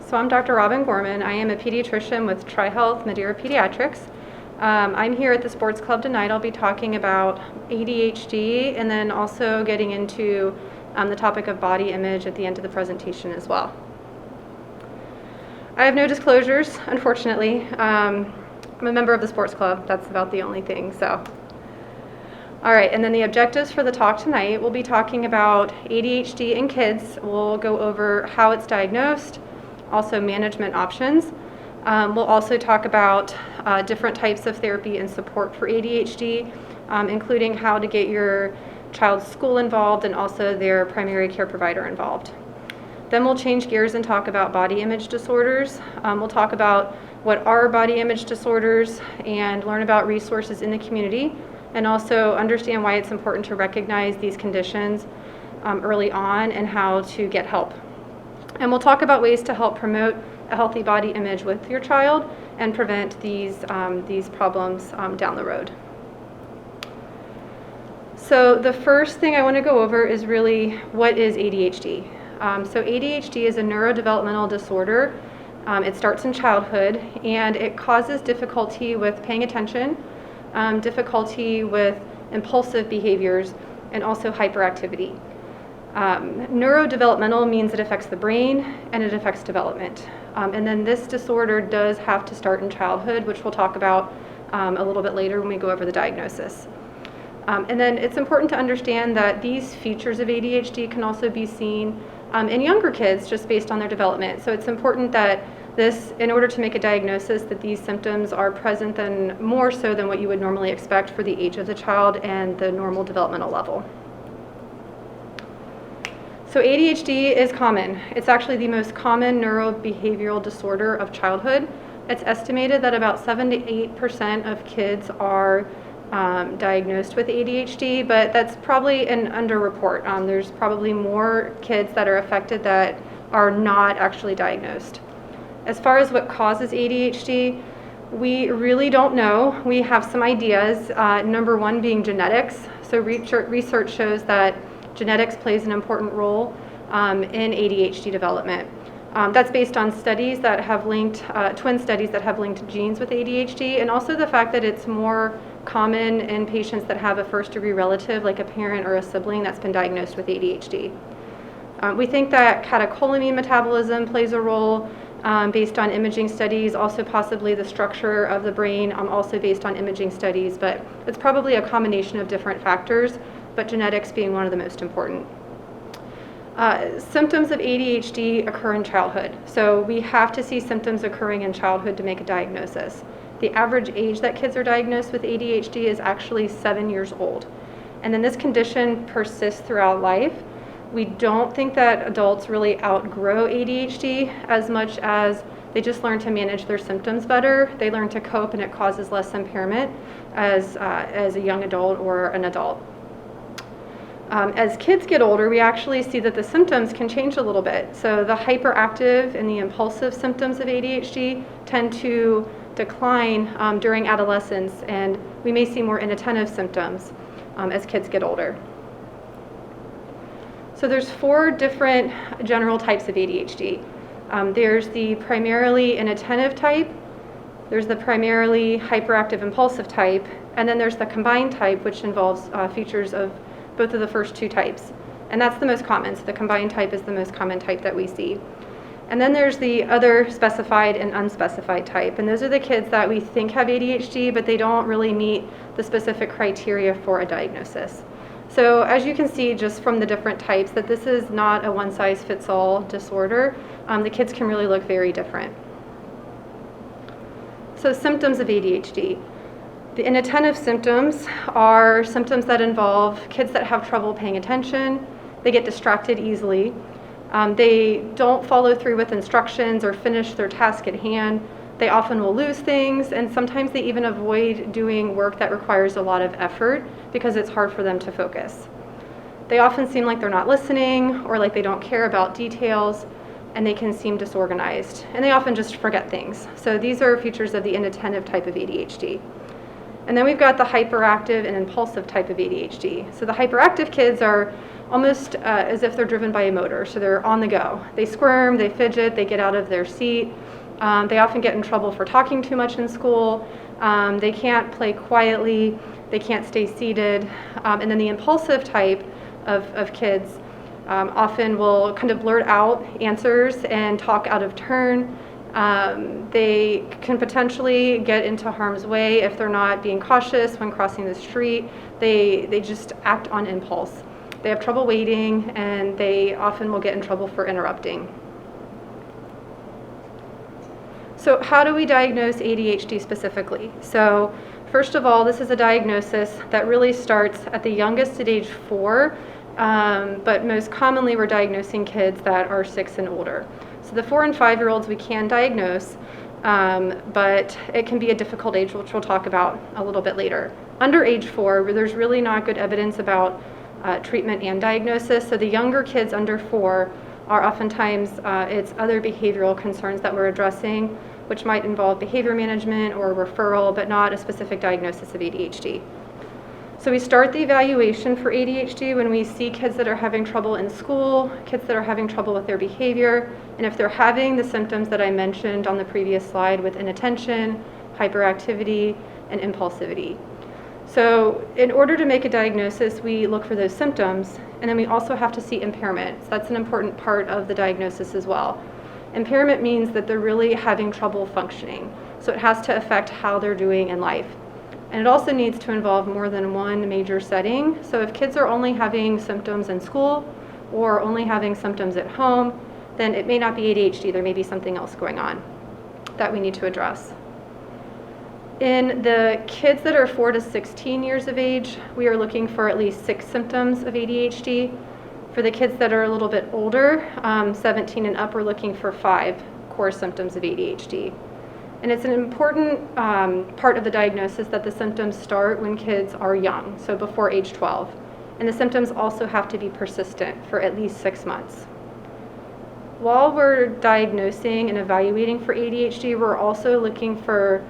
So I'm Dr. Robyn Gorman. I am a pediatrician with TriHealth Pediatrics. I'm here at the Sports Club tonight. I'll be talking about ADHD and then also getting into the topic of body image at the end of the presentation as well. I have no disclosures, unfortunately. I'm a member of the Sports Club. That's about the only thing. All right, and then the objectives for the talk tonight, we'll be talking about ADHD in kids. We'll go over how it's diagnosed, also management options. We'll also talk about different types of therapy and support for ADHD, including how to get your child's school involved and also their primary care provider involved. Then we'll change gears and talk about body image disorders. We'll talk about what are body image disorders and learn about resources in the community, and also understand why it's important to recognize these conditions early on and how to get help. And we'll talk about ways to help promote a healthy body image with your child and prevent these problems down the road. So the first thing I want to go over is really what is ADHD. So ADHD is a neurodevelopmental disorder. It starts in childhood and it causes difficulty with paying attention, difficulty with impulsive behaviors, and also hyperactivity. Neurodevelopmental means it affects the brain and it affects development. And then this disorder does have to start in childhood, which we'll talk about a little bit later when we go over the diagnosis. And then it's important to understand that these features of ADHD can also be seen in younger kids just based on their development. So it's important that in order to make a diagnosis, that these symptoms are present and more so than what you would normally expect for the age of the child and the normal developmental level. So ADHD is common. It's actually the most common neurobehavioral disorder of childhood. It's estimated that about 7 to 8% of kids are diagnosed with ADHD, but that's probably an underreport. There's probably more kids that are affected that are not actually diagnosed. As far as what causes ADHD, we really don't know. We have some ideas, number one being genetics. So research shows that genetics plays an important role in ADHD development. That's based on studies that have linked, twin studies that have linked genes with ADHD, and also the fact that it's more common in patients that have a first-degree relative, like a parent or a sibling that's been diagnosed with ADHD. We think that catecholamine metabolism plays a role based on imaging studies, also possibly the structure of the brain, also based on imaging studies, but it's probably a combination of different factors, but genetics being one of the most important. Symptoms of ADHD occur in childhood, so we have to see symptoms occurring in childhood to make a diagnosis. The average age that kids are diagnosed with ADHD is actually 7 years old, and then this condition persists throughout life. We don't think that adults really outgrow ADHD as much as they just learn to manage their symptoms better. They learn to cope and it causes less impairment as a young adult or an adult. As kids get older, we actually see that the symptoms can change a little bit. So the hyperactive and the impulsive symptoms of ADHD tend to decline during adolescence, and we may see more inattentive symptoms as kids get older. So there's 4 different general types of ADHD. There's the primarily inattentive type, there's the primarily hyperactive impulsive type, and then there's the combined type, which involves features of both of the first 2 types. And that's the most common, so the combined type is the most common type that we see. And then there's the other specified and unspecified type, and those are the kids that we think have ADHD, but they don't really meet the specific criteria for a diagnosis. So as you can see just from the different types, that this is not a one-size-fits-all disorder. The kids can really look very different. So symptoms of ADHD. The inattentive symptoms are symptoms that involve kids that have trouble paying attention. They get distracted easily. They don't follow through with instructions or finish their task at hand. They often will lose things, and sometimes they even avoid doing work that requires a lot of effort because it's hard for them to focus. They often seem like they're not listening or like they don't care about details, and they can seem disorganized, and they often just forget things. So these are features of the inattentive type of ADHD. And then we've got the hyperactive and impulsive type of ADHD. So the hyperactive kids are almost as if they're driven by a motor, so they're on the go. They squirm, they fidget, they get out of their seat. They often get in trouble for talking too much in school. They can't play quietly, they can't stay seated. And then the impulsive type of kids often will kind of blurt out answers and talk out of turn. They can potentially get into harm's way if they're not being cautious when crossing the street. They just act on impulse. They have trouble waiting, and they often will get in trouble for interrupting. So how do we diagnose ADHD specifically? So first of all, this is a diagnosis that really starts at the youngest at age 4, but most commonly we're diagnosing kids that are 6 and older. So the 4 and 5-year-olds we can diagnose, but it can be a difficult age, which we'll talk about a little bit later. Under age 4, there's really not good evidence about treatment and diagnosis. So the younger kids under 4 are oftentimes it's other behavioral concerns that we're addressing, which might involve behavior management or referral, but not a specific diagnosis of ADHD. So we start the evaluation for ADHD when we see kids that are having trouble in school, kids that are having trouble with their behavior, and if they're having the symptoms that I mentioned on the previous slide with inattention, hyperactivity, and impulsivity. So in order to make a diagnosis, we look for those symptoms, and then we also have to see impairment. So that's an important part of the diagnosis as well. Impairment means that they're really having trouble functioning. So it has to affect how they're doing in life. And it also needs to involve more than one major setting. So if kids are only having symptoms in school or only having symptoms at home, then it may not be ADHD. There may be something else going on that we need to address. In the kids that are 4 to 16 years of age, we are looking for at least 6 symptoms of ADHD. For the kids that are a little bit older, 17 and up, we're looking for 5 core symptoms of ADHD. And it's an important part of the diagnosis that the symptoms start when kids are young, so before age 12. And the symptoms also have to be persistent for at least 6 months. While we're diagnosing and evaluating for ADHD, we're also looking for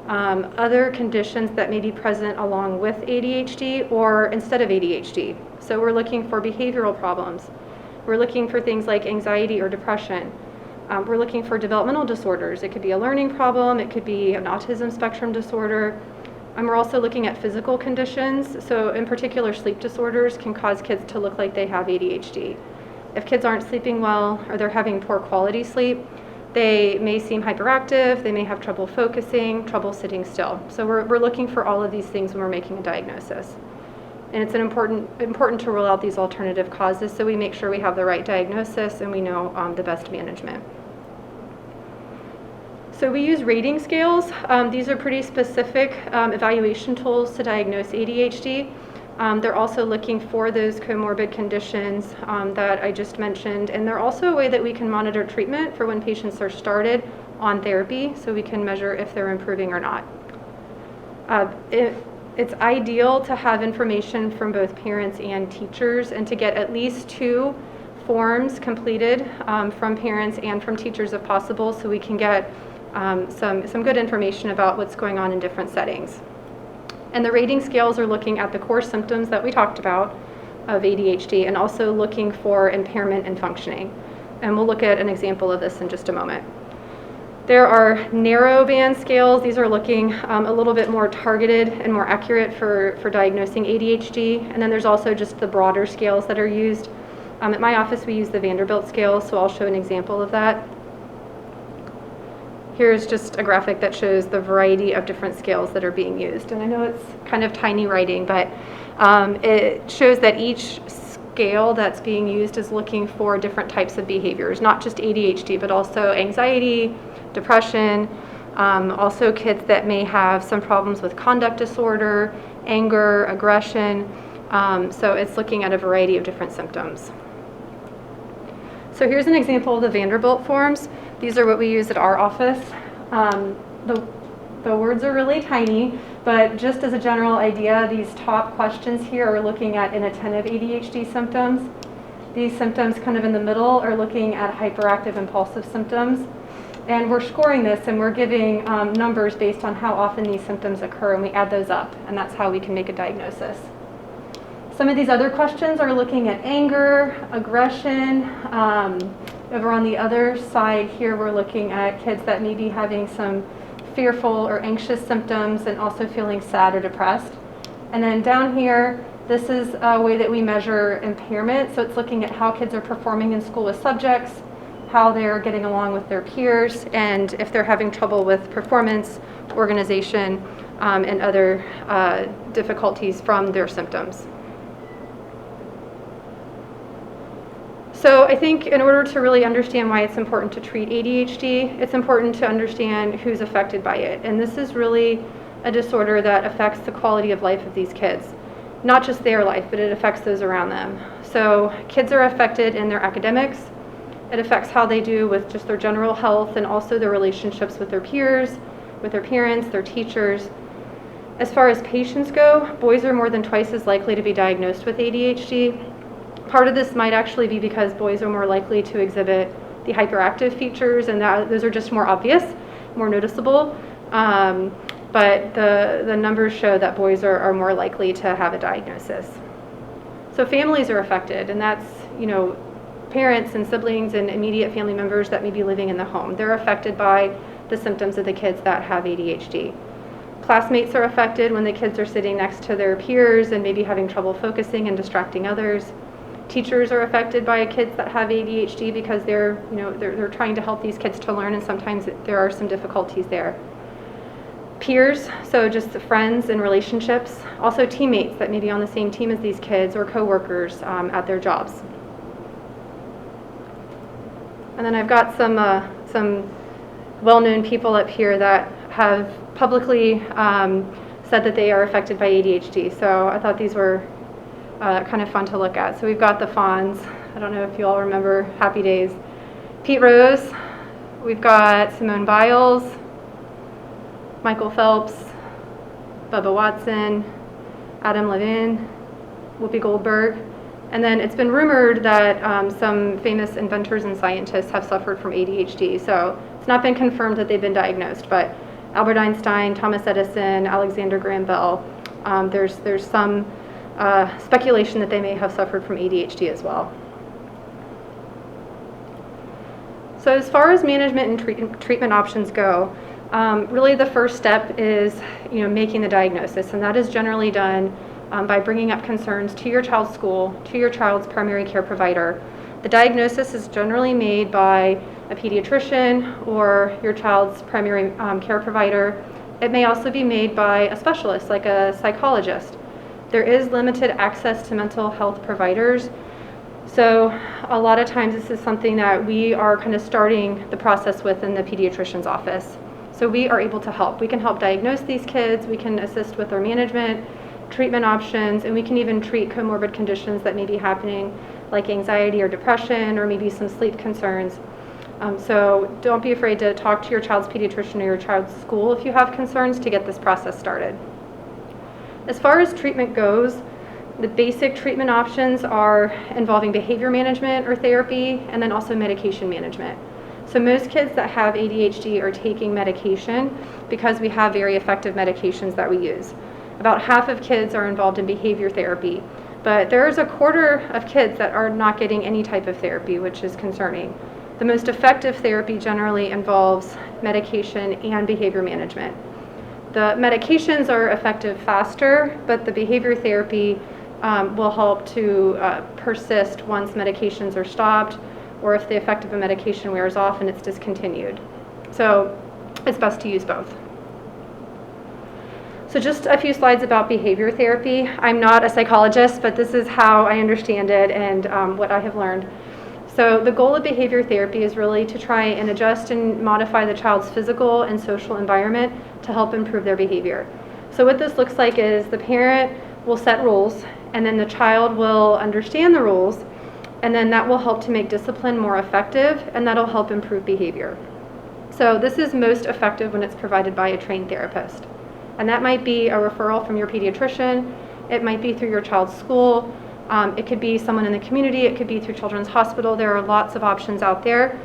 other conditions that may be present along with ADHD or instead of ADHD. So we're looking for behavioral problems. We're looking for things like anxiety or depression. We're looking for developmental disorders. It could be a learning problem, it could be an autism spectrum disorder. And we're also looking at physical conditions. So in particular, sleep disorders can cause kids to look like they have ADHD. If kids aren't sleeping well or they're having poor quality sleep, they may seem hyperactive, they may have trouble focusing, trouble sitting still. So we're looking for all of these things when we're making a diagnosis. And it's important to rule out these alternative causes so we make sure we have the right diagnosis and we know the best management. So we use rating scales. These are pretty specific evaluation tools to diagnose ADHD. They're also looking for those comorbid conditions that I just mentioned, and they're also a way that we can monitor treatment for when patients are started on therapy, so we can measure if they're improving or not. It's ideal to have information from both parents and teachers and to get at least 2 forms completed from parents and from teachers if possible, so we can get some good information about what's going on in different settings. And the rating scales are looking at the core symptoms that we talked about of ADHD and also looking for impairment in functioning. And we'll look at an example of this in just a moment. There are narrow band scales. These are looking a little bit more targeted and more accurate for diagnosing ADHD. And then there's also just the broader scales that are used. At my office, we use the Vanderbilt scale, so I'll show an example of that. Here's just a graphic that shows the variety of different scales that are being used. And I know it's kind of tiny writing, but it shows that each scale that's being used is looking for different types of behaviors, not just ADHD, but also anxiety, depression, also kids that may have some problems with conduct disorder, anger, aggression. So it's looking at a variety of different symptoms. So here's an example of the Vanderbilt Forms. These are what we use at our office. The words are really tiny, but just as a general idea, these top questions here are looking at inattentive ADHD symptoms. These symptoms kind of in the middle are looking at hyperactive impulsive symptoms. And we're scoring this and we're giving numbers based on how often these symptoms occur, and we add those up, and that's how we can make a diagnosis. Some of these other questions are looking at anger, aggression. Over on the other side here, we're looking at kids that may be having some fearful or anxious symptoms and also feeling sad or depressed. And then down here, this is a way that we measure impairment. So it's looking at how kids are performing in school with subjects, how they're getting along with their peers, and if they're having trouble with performance, organization, and other difficulties from their symptoms. So I think in order to really understand why it's important to treat ADHD, it's important to understand who's affected by it. And this is really a disorder that affects the quality of life of these kids. Not just their life, but it affects those around them. So kids are affected in their academics. It affects how they do with just their general health and also their relationships with their peers, with their parents, their teachers. As far as patients go, boys are more than twice as likely to be diagnosed with ADHD. Part of this might actually be because boys are more likely to exhibit the hyperactive features, and those are just more obvious, more noticeable. But the numbers show that boys are more likely to have a diagnosis. So families are affected, and that's, parents and siblings and immediate family members that may be living in the home. They're affected by the symptoms of the kids that have ADHD. Classmates are affected when the kids are sitting next to their peers and maybe having trouble focusing and distracting others. Teachers are affected by kids that have ADHD because they're trying to help these kids to learn, and sometimes there are some difficulties there. Peers, so just friends and relationships. Also teammates that may be on the same team as these kids, or coworkers at their jobs. And then I've got some well-known people up here that have publicly said that they are affected by ADHD. So I thought these were kind of fun to look at. So we've got the Fonz. I don't know if you all remember Happy Days. Pete Rose. We've got Simone Biles, Michael Phelps, Bubba Watson, Adam Levine, Whoopi Goldberg. And then it's been rumored that some famous inventors and scientists have suffered from ADHD. So it's not been confirmed that they've been diagnosed, but Albert Einstein, Thomas Edison, Alexander Graham Bell, there's some speculation that they may have suffered from ADHD as well. So as far as management and treatment options go, really the first step is making the diagnosis, and that is generally done by bringing up concerns to your child's school, to your child's primary care provider. The diagnosis is generally made by a pediatrician or your child's primary care provider. It may also be made by a specialist like a psychologist. There is limited access to mental health providers, so a lot of times this is something that we are kind of starting the process with in the pediatrician's office. So we are able to help. We can help diagnose these kids, we can assist with their management, treatment options, and we can even treat comorbid conditions that may be happening like anxiety or depression or maybe some sleep concerns. So don't be afraid to talk to your child's pediatrician or your child's school if you have concerns to get this process started. As far as treatment goes, the basic treatment options are involving behavior management or therapy, and then also medication management. So most kids that have ADHD are taking medication because we have very effective medications that we use. About half of kids are involved in behavior therapy, but there's a quarter of kids that are not getting any type of therapy, which is concerning. The most effective therapy generally involves medication and behavior management. The medications are effective faster, but the behavior therapy will help to persist once medications are stopped, or if the effect of a medication wears off and it's discontinued. So it's best to use both. So just a few slides about behavior therapy. I'm not a psychologist, but this is how I understand it and what I have learned. So the goal of behavior therapy is really to try and adjust and modify the child's physical and social environment to help improve their behavior. So what this looks like is the parent will set rules, and then the child will understand the rules, and then that will help to make discipline more effective, and that'll help improve behavior. So this is most effective when it's provided by a trained therapist. And that might be a referral from your pediatrician, it might be through your child's school, it could be someone in the community, it could be through Children's Hospital. There are lots of options out there.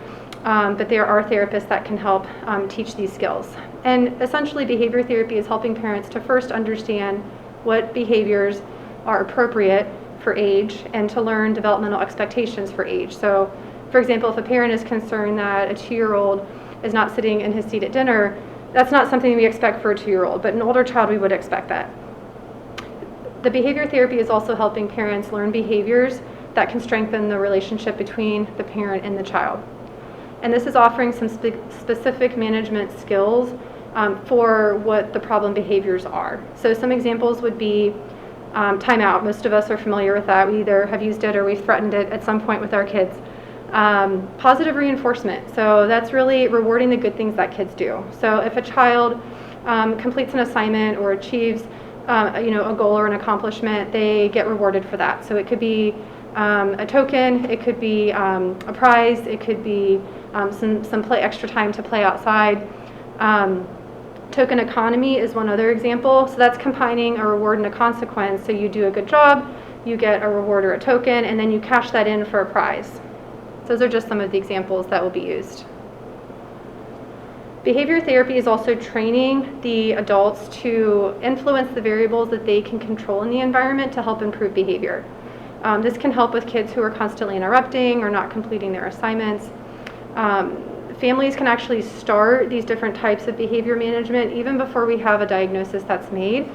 but there are therapists that can help teach these skills. And essentially, behavior therapy is helping parents to first understand what behaviors are appropriate for age and to learn developmental expectations for age. So, for example, if a parent is concerned that a 2-year-old is not sitting in his seat at dinner, that's not something we expect for a 2-year-old, but an older child, we would expect that. The behavior therapy is also helping parents learn behaviors that can strengthen the relationship between the parent and the child. And this is offering some specific management skills for what the problem behaviors are. So some examples would be timeout. Most of us are familiar with that. We either have used it or we've threatened it at some point with our kids. Positive reinforcement. So that's really rewarding the good things that kids do. So if a child completes an assignment or achieves a goal or an accomplishment, they get rewarded for that. So it could be a token, it could be a prize, it could be some extra time to play outside. Token economy is one other example. So that's combining a reward and a consequence. So you do a good job, you get a reward or a token, and then you cash that in for a prize. Those are just some of the examples that will be used. Behavior therapy is also training the adults to influence the variables that they can control in the environment to help improve behavior. This can help with kids who are constantly interrupting or not completing their assignments. Families can actually start these different types of behavior management even before we have a diagnosis that's made.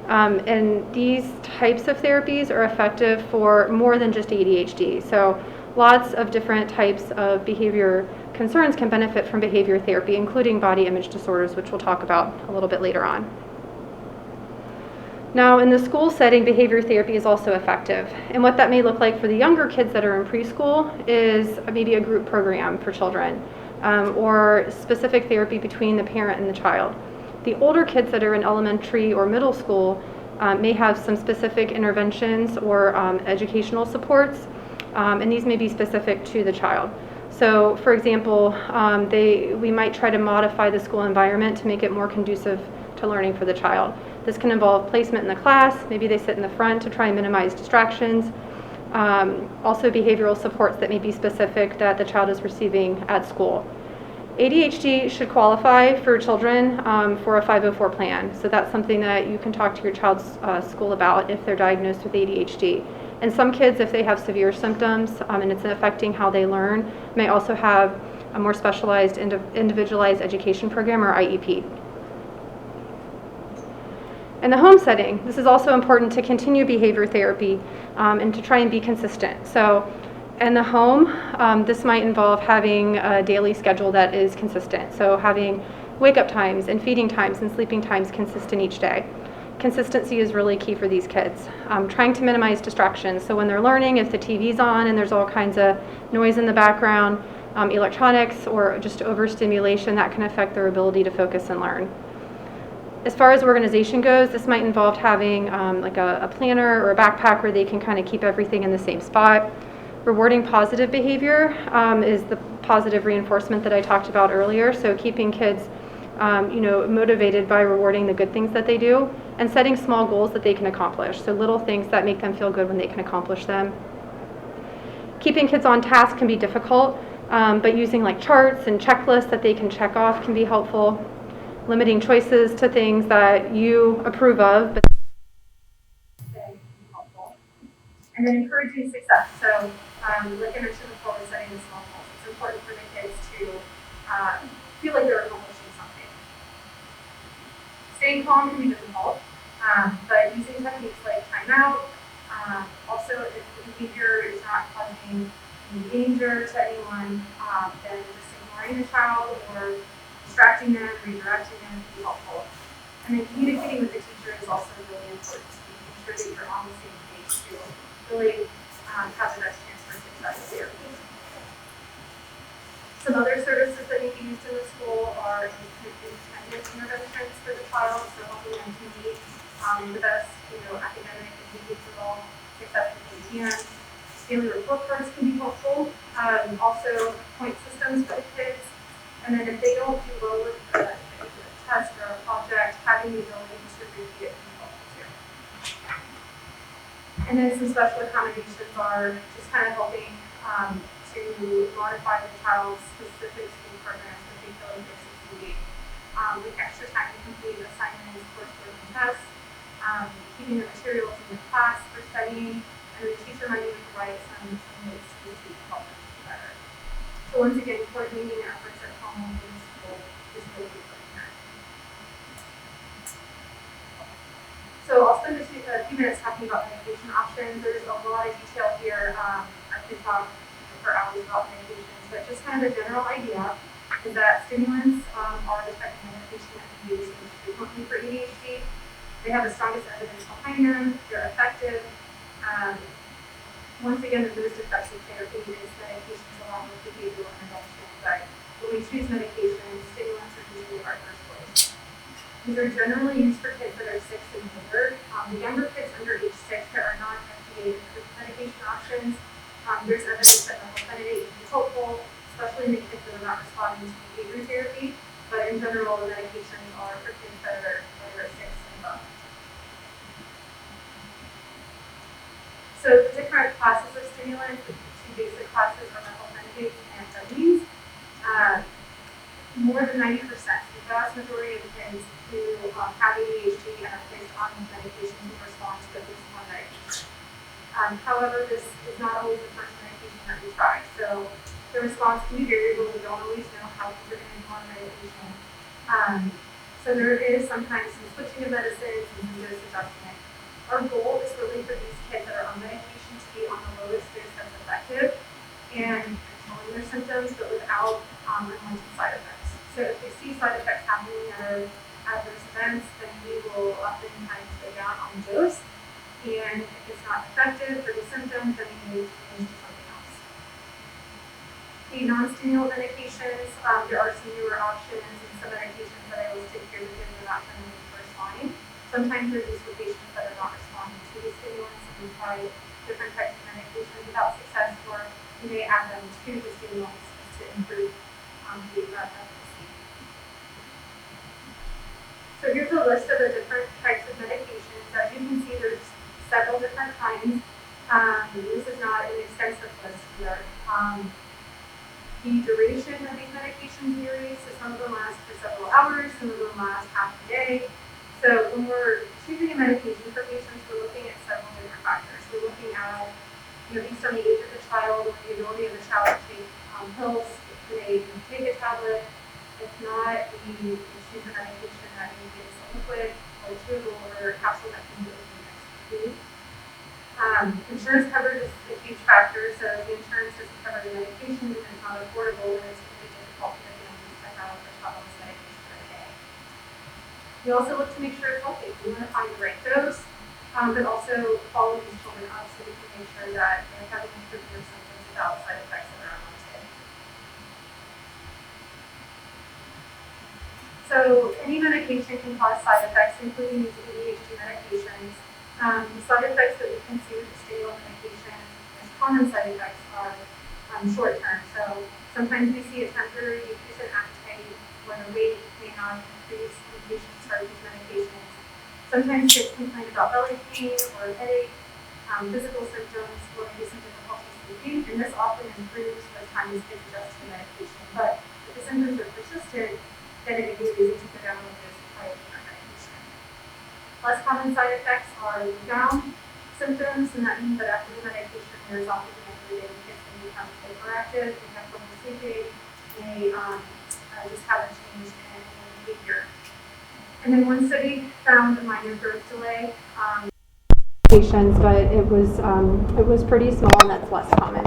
And these types of therapies are effective for more than just ADHD. So lots of different types of behavior concerns can benefit from behavior therapy, including body image disorders, which we'll talk about a little bit later on. Now, in the school setting, behavior therapy is also effective. And what that may look like for the younger kids that are in preschool is maybe a group program for children or specific therapy between the parent and the child. The older kids that are in elementary or middle school may have some specific interventions or educational supports, and these may be specific to the child. So, for example, we might try to modify the school environment to make it more conducive to learning for the child. This can involve placement in the class. Maybe they sit in the front to try and minimize distractions. Also behavioral supports that may be specific that the child is receiving at school. ADHD should qualify for children for a 504 plan. So that's something that you can talk to your child's school about if they're diagnosed with ADHD. And some kids, if they have severe symptoms and it's affecting how they learn, may also have a more specialized individualized education program or IEP. In the home setting, this is also important to continue behavior therapy and to try and be consistent. So in the home, this might involve having a daily schedule that is consistent. So having wake-up times and feeding times and sleeping times consistent each day. Consistency is really key for these kids. Trying to minimize distractions. So when they're learning, if the TV's on and there's all kinds of noise in the background, electronics or just overstimulation, that can affect their ability to focus and learn. As far as organization goes, this might involve having like a planner or a backpack where they can kind of keep everything in the same spot. Rewarding positive behavior is the positive reinforcement that I talked about earlier. So keeping kids motivated by rewarding the good things that they do and setting small goals that they can accomplish. So little things that make them feel good when they can accomplish them. Keeping kids on task can be difficult, but using like charts and checklists that they can check off can be helpful. Limiting choices to things that you approve of, but helpful. And then encouraging success. So, like I mentioned before, we're setting the small goals. It's important for the kids to feel like they're accomplishing something. Staying calm can be difficult, but using techniques like timeout. Also, if the behavior is not causing any danger to anyone, then just ignoring the child or distracting them, redirecting them can be helpful. And then communicating with the teacher is also really important. Making sure that you're on the same page to really have the best chance for success here. Some other services that may be used in the school are independent interventions for the child, so helping them to meet the best academic and behavioral success that they can. Daily report cards can be helpful. Also point systems for the kids. And then if they don't do well with a test or a project, having the ability to repeat it can be helpful too. And then some special accommodations are just kind of helping to to modify the child's specific school programs that they feel like they're succeeding, with extra time to complete assignments, coursework, and tests, keeping the materials in the class for studying, and the teacher might even provide some notes to the student to help them do better. So once again, coordinating their efforts at home and in school is really important. So I'll spend a few minutes talking about medication options. There's a lot of detail here. I could talk for hours about medications, but just kind of a general idea is that stimulants are the type of medication that can be used most frequently for ADHD. They have the strongest evidence behind them. They're effective. Once again, the most effective therapy is medications along with behavioral intervention. But when we choose medications, stimulants are usually our first choice. These are generally used for kids that are 6 and older. The younger kids under age 6, there are not FDA-approved medication options. There's evidence that methylphenidate can be helpful, especially in the kids that are not responding to behavior therapy. But in general, the medications are for kids that are 6 and above. So the different classes of stimulants, the 2 basic classes are methylphenidate and amphetamines. More than 90%, the vast majority of kids who have ADHD and are placed on these medications will respond to at least one medication. However, this is not always the first medication that we try. So the response can be variable. We don't always know how kids are going to do on medication. So there is sometimes some switching of medicines and some dose adjustment. Our goal is really for these kids that are on medication to be on the lowest dose that's effective and controlling their symptoms, but without unwanted side effects. So if we see side effects happening that are adverse events, then we will oftentimes go down on dose. And if it's not effective for the symptoms, then we need to change to something else. The non-stimulant medications, there are some newer options and some medications that I listed here that are not generally first line. Sometimes they're used for patients that are not responding to the stimulants, and we try different types of medications without success, or we may add them to the stimulants to improve the efficacy. So here's a list of the different types of medications. As you can see, there's several different kinds. This is not an extensive list here. The duration of these medications varies, so some of them last for several hours, some of them last half a day. So when we're choosing a medication for patients, we're looking at several different factors. We're looking at, based on the age of the child, or the ability of the child to take pills. Can they take a tablet? If not, we choose a medication that maybe is a liquid, or a chewable, or a capsule that can go through next food. Insurance coverage is a huge factor, so if the insurance doesn't cover the medication and it's not affordable, then it's really difficult for the families to have a child on this medication for a day. We also look to make sure it's healthy. We want to find the right dose, but also follow these children up so we can make sure that they're having improved their symptoms without side effects that are unwanted. So any medication can cause side effects, including these ADHD medications. The side effects that we can see with the stimulant medication, as common side effects, are short-term. So sometimes we see a temporary decrease in appetite, where the weight may not increase when patients start these medications. Sometimes kids complain about belly pain or headache, physical symptoms, or maybe some difficulty sleeping, and this often improves as time is kids adjust to the medication. But if the symptoms are persistent, then it may be easy to go down with this and try a different medication. Less common side effects are down symptoms, and that means that after the medication wears off at the end of the day, the kids can become hyperactive, they have trouble sleeping, they just have a change in behavior. And then one study found a minor growth delay. Patients, but it was pretty small, and that's less common.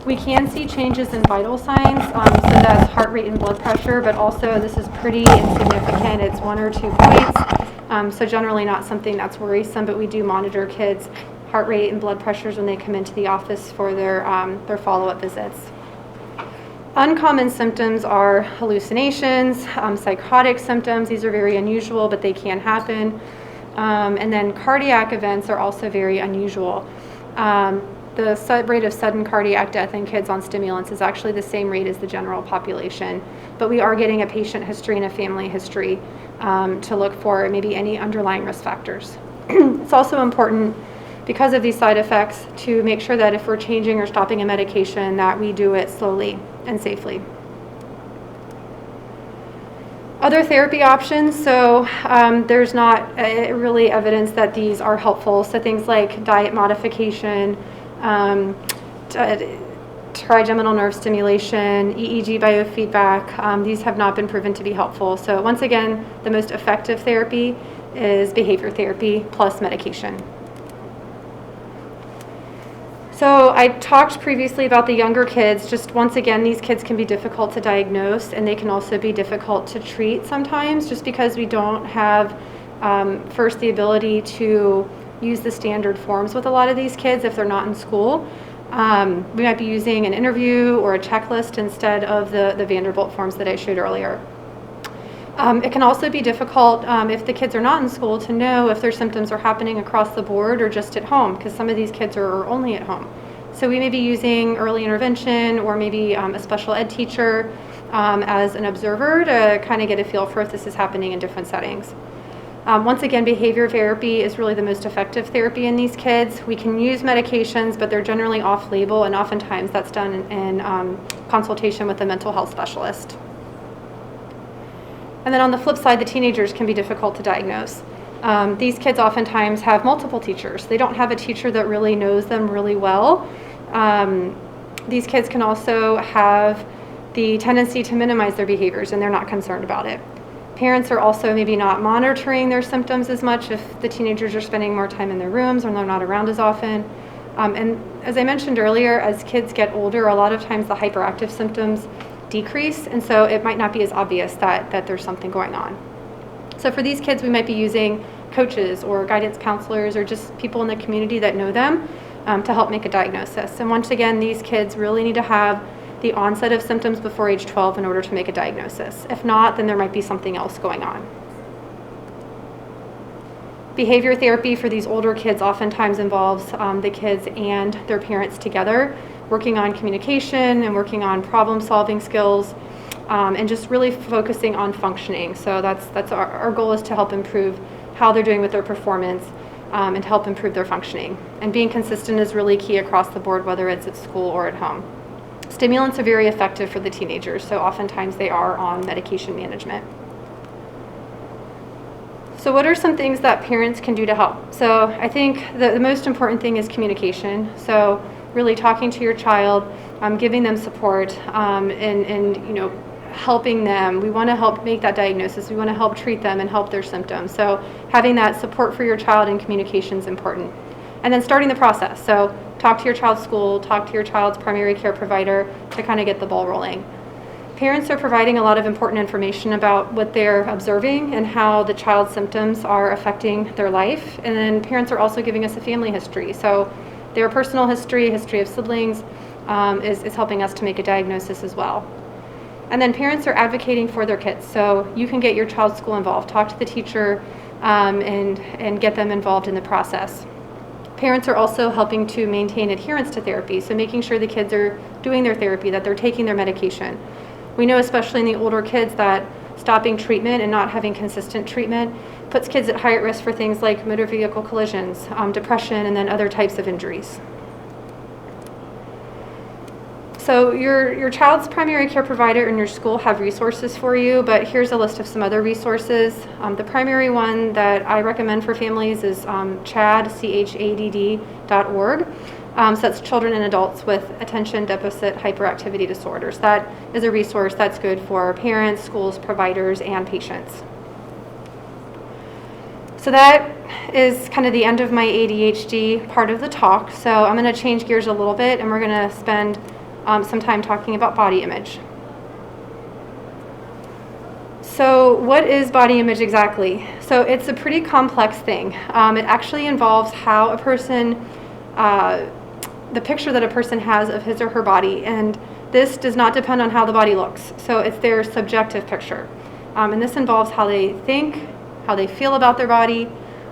We can see changes in vital signs, so that's heart rate and blood pressure, but also this is pretty insignificant. It's 1 or 2 points, so generally not something that's worrisome, but we do monitor kids' heart rate and blood pressures when they come into the office for their follow-up visits. Uncommon symptoms are hallucinations, psychotic symptoms. These are very unusual, but they can happen. And then cardiac events are also very unusual. The rate of sudden cardiac death in kids on stimulants is actually the same rate as the general population, but we are getting a patient history and a family history to look for maybe any underlying risk factors. It's also important because of these side effects, to make sure that if we're changing or stopping a medication, that we do it slowly and safely. Other therapy options, so there's not really evidence that these are helpful. So things like diet modification, trigeminal nerve stimulation, EEG biofeedback, these have not been proven to be helpful. So once again, the most effective therapy is behavior therapy plus medication. So I talked previously about the younger kids. Just once again, these kids can be difficult to diagnose, and they can also be difficult to treat sometimes, just because we don't have first the ability to use the standard forms with a lot of these kids if they're not in school. We might be using an interview or a checklist instead of the Vanderbilt forms that I showed earlier. It can also be difficult if the kids are not in school to know if their symptoms are happening across the board or just at home, because some of these kids are only at home. So we may be using early intervention or maybe a special ed teacher as an observer to kind of get a feel for if this is happening in different settings. Once again, behavior therapy is really the most effective therapy in these kids. We can use medications, but they're generally off-label, and oftentimes that's done in consultation with a mental health specialist. And then on the flip side, the teenagers can be difficult to diagnose. These kids oftentimes have multiple teachers. They don't have a teacher that really knows them really well. These kids can also have the tendency to minimize their behaviors, and they're not concerned about it. Parents are also maybe not monitoring their symptoms as much if the teenagers are spending more time in their rooms or they're not around as often. And as I mentioned earlier, as kids get older, a lot of times the hyperactive symptoms decrease, and so it might not be as obvious that there's something going on. So for these kids, we might be using coaches or guidance counselors or just people in the community that know them to help make a diagnosis. And once again, these kids really need to have the onset of symptoms before age 12 in order to make a diagnosis. If not, then there might be something else going on. Behavior therapy for these older kids oftentimes involves the kids and their parents together, working on communication and working on problem-solving skills, and just really focusing on functioning. So that's our goal, is to help improve how they're doing with their performance and to help improve their functioning. And being consistent is really key across the board, whether it's at school or at home. Stimulants are very effective for the teenagers, so oftentimes they are on medication management. So what are some things that parents can do to help? So I think the most important thing is communication. So really talking to your child, giving them support, and helping them. We want to help make that diagnosis. We want to help treat them and help their symptoms. So having that support for your child and communication is important. And then starting the process. So talk to your child's school, talk to your child's primary care provider to kind of get the ball rolling. Parents are providing a lot of important information about what they're observing and how the child's symptoms are affecting their life. And then parents are also giving us a family history. So their personal history of siblings is helping us to make a diagnosis as well. And then parents are advocating for their kids. So you can get your child's school involved, talk to the teacher, and get them involved in the process. Parents are also helping to maintain adherence to therapy, so making sure the kids are doing their therapy, that they're taking their medication. We know, especially in the older kids, that stopping treatment and not having consistent treatment puts kids at higher risk for things like motor vehicle collisions, depression, and then other types of injuries. So your child's primary care provider and your school have resources for you, but here's a list of some other resources. The primary one that I recommend for families is CHADD.org. So that's children and adults with attention deficit hyperactivity disorders. That is a resource that's good for parents, schools, providers, and patients. So that is kind of the end of my ADHD part of the talk. So I'm going to change gears a little bit, and we're going to spend some time talking about body image. So what is body image exactly? So it's a pretty complex thing. It actually involves how a person, the picture that a person has of his or her body, and this does not depend on how the body looks. So it's their subjective picture. And this involves how they think, how they feel about their body,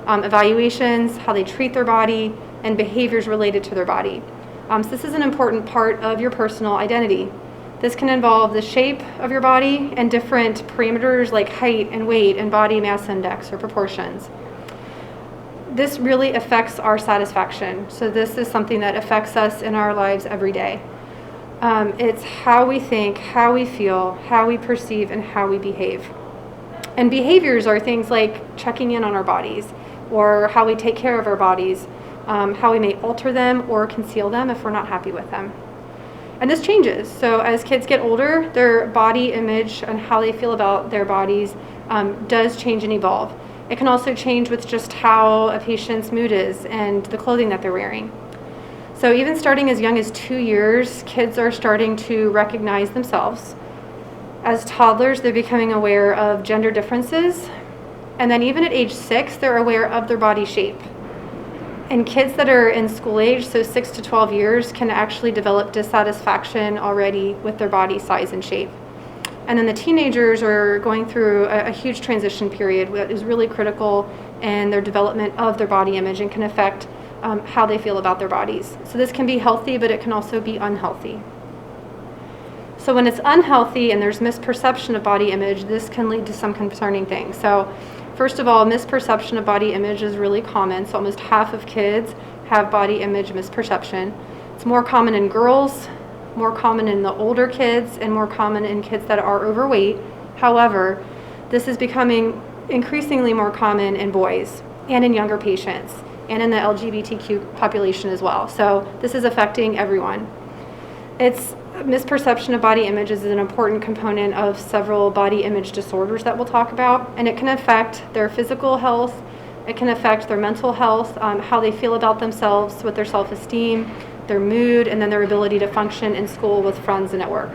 evaluations, how they treat their body, and behaviors related to their body. So this is an important part of your personal identity. This can involve the shape of your body and different parameters like height and weight and body mass index or proportions. this really affects our satisfaction. So this is something that affects us in our lives every day. It's how we think, how we feel, how we perceive, and how we behave. And behaviors are things like checking in on our bodies, or how we take care of our bodies, how we may alter them or conceal them if we're not happy with them. And this changes. So as kids get older, their body image and how they feel about their bodies does change and evolve. It can also change with just how a patient's mood is and the clothing that they're wearing. So even starting as young as 2 years, kids are starting to recognize themselves. As toddlers, they're becoming aware of gender differences. And then even at age 6, they're aware of their body shape. And kids that are in school age, so 6 to 12 years, can actually develop dissatisfaction already with their body size and shape. And then the teenagers are going through a huge transition period that is really critical in their development of their body image and can affect how they feel about their bodies. So this can be healthy, but it can also be unhealthy. So when it's unhealthy and there's misperception of body image, this can lead to some concerning things. So first of all, misperception of body image is really common. So almost half of kids have body image misperception. It's more common in girls, more common in the older kids, and more common in kids that are overweight. However, this is becoming increasingly more common in boys and in younger patients and in the LGBTQ population as well. So this is affecting everyone. It's misperception of body image is an important component of several body image disorders that we'll talk about, and it can affect their physical health, it can affect their mental health, how they feel about themselves with their self-esteem, their mood, and then their ability to function in school with friends and at work.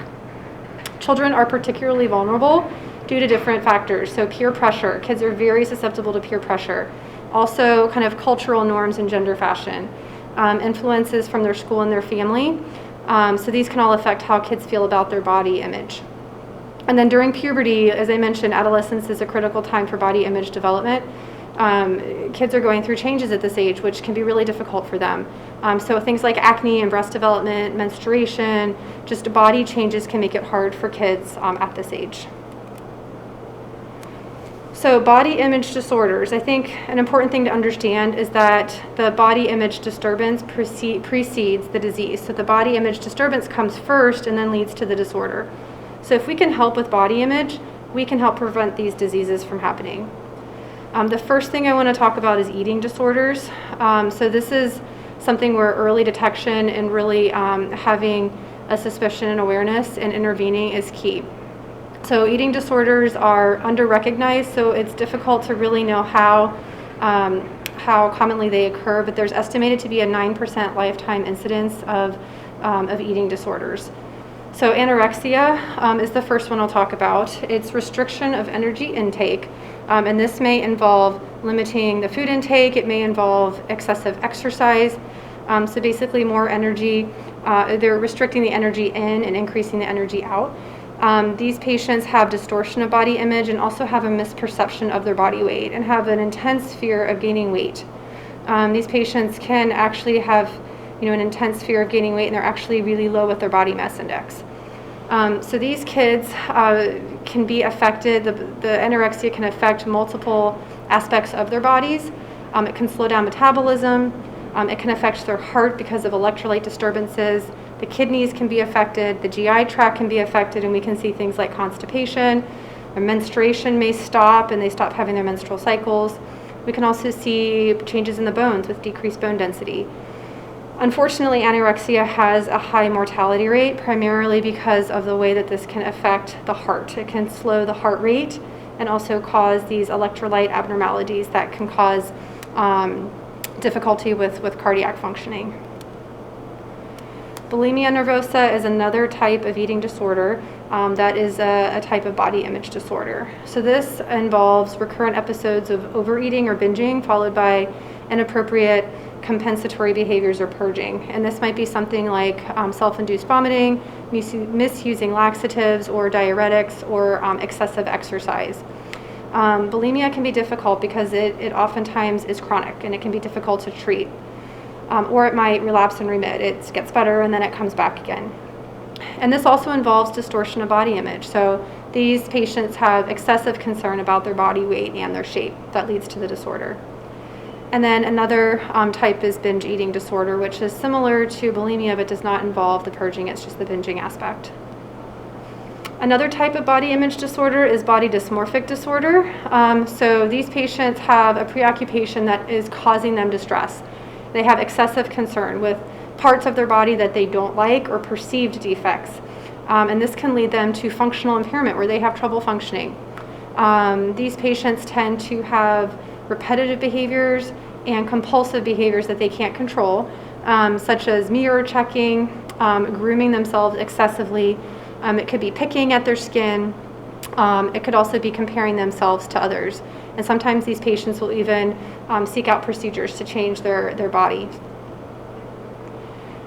Children are particularly vulnerable due to different factors. So peer pressure, kids are very susceptible to peer pressure. Also kind of cultural norms and gender fashion, influences from their school and their family. So these can all affect how kids feel about their body image. And then during puberty, as I mentioned, adolescence is a critical time for body image development. Kids are going through changes at this age, which can be really difficult for them. So things like acne and breast development, menstruation, just body changes can make it hard for kids at this age. So body image disorders, I think an important thing to understand is that the body image disturbance precedes the disease. So the body image disturbance comes first and then leads to the disorder. So if we can help with body image, we can help prevent these diseases from happening. The first thing I want to talk about is eating disorders. So this is something where early detection and really having a suspicion and awareness and intervening is key. So eating disorders are under-recognized, so it's difficult to really know how commonly they occur, but there's estimated to be a 9% lifetime incidence of eating disorders. So anorexia is the first one I'll talk about. It's restriction of energy intake, and this may involve limiting the food intake. It may involve excessive exercise. So basically more energy, they're restricting the energy in and increasing the energy out. These patients have distortion of body image and also have a misperception of their body weight and have an intense fear of gaining weight. These patients can actually have, an intense fear of gaining weight, and they're actually really low with their body mass index. So these kids can be affected. The anorexia can affect multiple aspects of their bodies. It can slow down metabolism. It can affect their heart because of electrolyte disturbances. The kidneys can be affected, the GI tract can be affected, and we can see things like constipation. Their menstruation may stop, and they stop having their menstrual cycles. We can also see changes in the bones with decreased bone density. Unfortunately, anorexia has a high mortality rate, primarily because of the way that this can affect the heart. It can slow the heart rate and also cause these electrolyte abnormalities that can cause difficulty with cardiac functioning. Bulimia nervosa is another type of eating disorder that is a type of body image disorder. So this involves recurrent episodes of overeating or binging followed by inappropriate compensatory behaviors or purging. And this might be something like self-induced vomiting, misusing laxatives or diuretics, or excessive exercise. Bulimia can be difficult because it oftentimes is chronic and it can be difficult to treat. Or it might relapse and remit. It gets better and then it comes back again. And this also involves distortion of body image. So these patients have excessive concern about their body weight and their shape that leads to the disorder. And then another type is binge eating disorder, which is similar to bulimia but does not involve the purging, it's just the binging aspect. Another type of body image disorder is body dysmorphic disorder. So these patients have a preoccupation that is causing them distress. They have excessive concern with parts of their body that they don't like or perceived defects. And this can lead them to functional impairment where they have trouble functioning. These patients tend to have repetitive behaviors and compulsive behaviors that they can't control, such as mirror checking, grooming themselves excessively. It could be picking at their skin. It could also be comparing themselves to others. And sometimes these patients will even seek out procedures to change their body.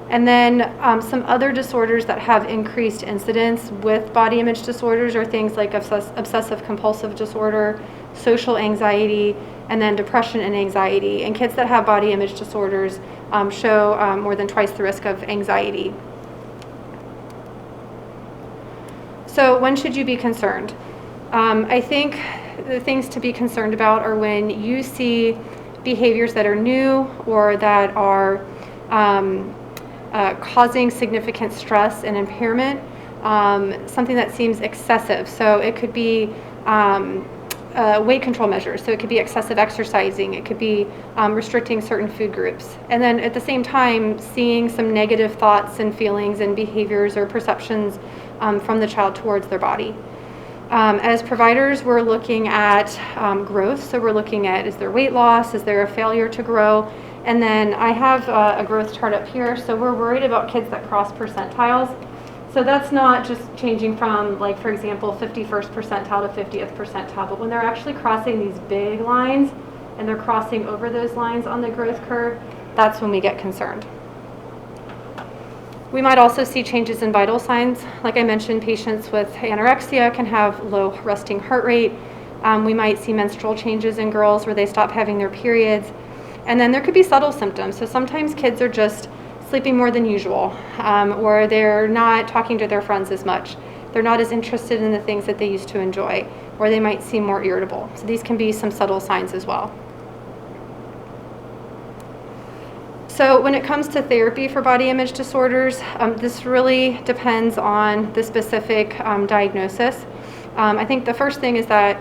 And then some other disorders that have increased incidence with body image disorders are things like obsessive compulsive disorder, social anxiety, and then depression and anxiety. And kids that have body image disorders show more than twice the risk of anxiety. So when should you be concerned? I think the things to be concerned about are when you see behaviors that are new or that are causing significant stress and impairment, something that seems excessive. So it could be weight control measures. So it could be excessive exercising. It could be restricting certain food groups. And then at the same time, seeing some negative thoughts and feelings and behaviors or perceptions from the child towards their body. As providers, we're looking at growth. So we're looking at, is there weight loss? Is there a failure to grow? And then I have a growth chart up here. So we're worried about kids that cross percentiles. So that's not just changing from, like, for example, 51st percentile to 50th percentile, but when they're actually crossing these big lines and they're crossing over those lines on the growth curve, that's when we get concerned. We might also see changes in vital signs. Like I mentioned, patients with anorexia can have low resting heart rate. We might see menstrual changes in girls where they stop having their periods. And then there could be subtle symptoms. So sometimes kids are just sleeping more than usual, or they're not talking to their friends as much. They're not as interested in the things that they used to enjoy, or they might seem more irritable. So these can be some subtle signs as well. So when it comes to therapy for body image disorders, this really depends on the specific diagnosis. I think the first thing is that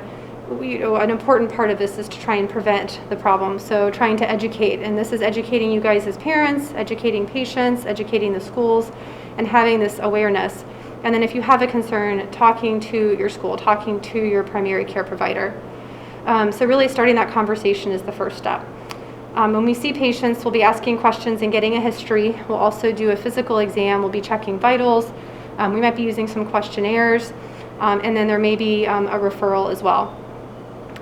an important part of this is to try and prevent the problem. So trying to educate, and this is educating you guys as parents, educating patients, educating the schools, and having this awareness. And then if you have a concern, talking to your school, talking to your primary care provider. So really starting that conversation is the first step. When we see patients, we'll be asking questions and getting a history. We'll also do a physical exam. We'll be checking vitals. We might be using some questionnaires, and then there may be a referral as well.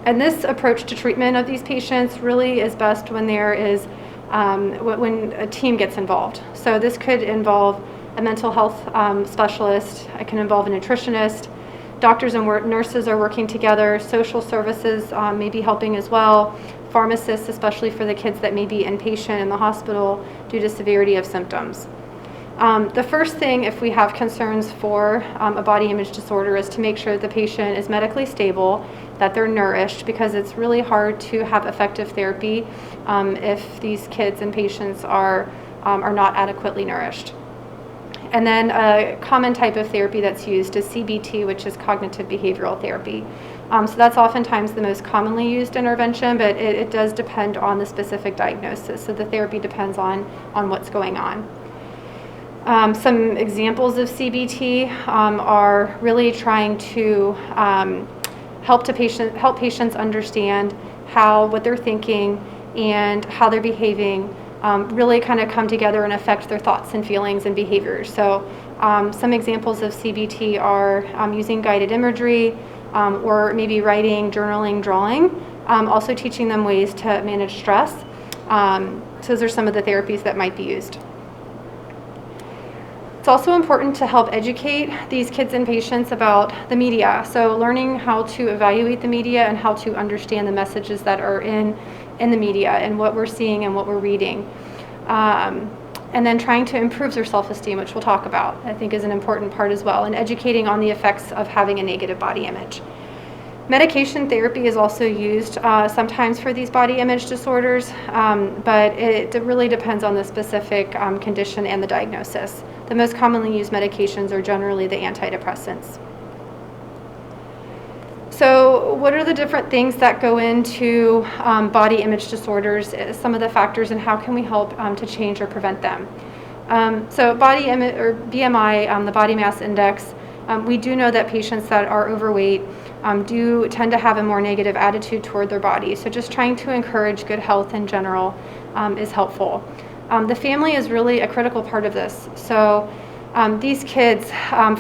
And this approach to treatment of these patients really is best when there is, when a team gets involved. So this could involve a mental health specialist. It can involve a nutritionist. Doctors and nurses are working together. Social services may be helping as well. Pharmacists, especially for the kids that may be inpatient in the hospital due to severity of symptoms. The first thing, if we have concerns for a body image disorder, is to make sure the patient is medically stable, that they're nourished, because it's really hard to have effective therapy if these kids and patients are not adequately nourished. And then a common type of therapy that's used is CBT, which is cognitive behavioral therapy. So that's oftentimes the most commonly used intervention, but it does depend on the specific diagnosis. So the therapy depends on what's going on. Some examples of CBT are really trying to help patients understand what they're thinking and how they're behaving, really kind of come together and affect their thoughts and feelings and behaviors. So some examples of CBT are using guided imagery, or maybe writing, journaling, drawing, also teaching them ways to manage stress. So those are some of the therapies that might be used. It's also important to help educate these kids and patients about the media. So learning how to evaluate the media and how to understand the messages that are in the media and what we're seeing and what we're reading. And then trying to improve their self-esteem, which we'll talk about, I think is an important part as well, and educating on the effects of having a negative body image. Medication therapy is also used sometimes for these body image disorders, but it really depends on the specific condition and the diagnosis. The most commonly used medications are generally the antidepressants. So what are the different things that go into body image disorders, some of the factors, and how can we help to change or prevent them? So body image, or BMI, the body mass index, we do know that patients that are overweight do tend to have a more negative attitude toward their body. So just trying to encourage good health in general is helpful. The family is really a critical part of this. So these kids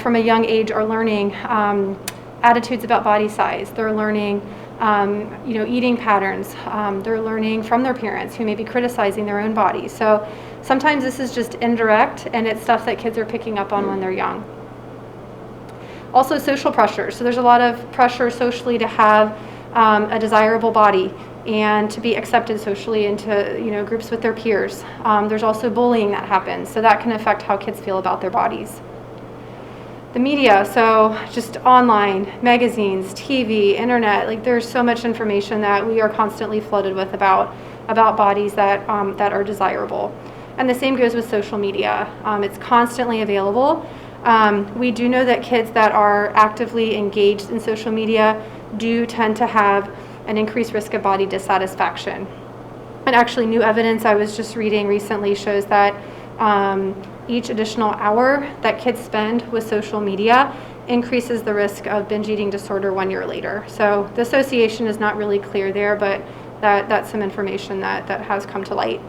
from a young age are learning attitudes about body size. They're learning eating patterns. They're learning from their parents who may be criticizing their own body. So sometimes this is just indirect, and it's stuff that kids are picking up on when they're young. Also social pressure. So there's a lot of pressure socially to have a desirable body and to be accepted socially into groups with their peers. There's also bullying that happens, so that can affect how kids feel about their bodies. The media, so just online, magazines, TV, internet, like there's so much information that we are constantly flooded with about bodies that are desirable. And the same goes with social media. It's constantly available. We do know that kids that are actively engaged in social media do tend to have an increased risk of body dissatisfaction. And actually, new evidence I was just reading recently shows that each additional hour that kids spend with social media increases the risk of binge eating disorder 1 year later. So the association is not really clear there, but that's some information that has come to light.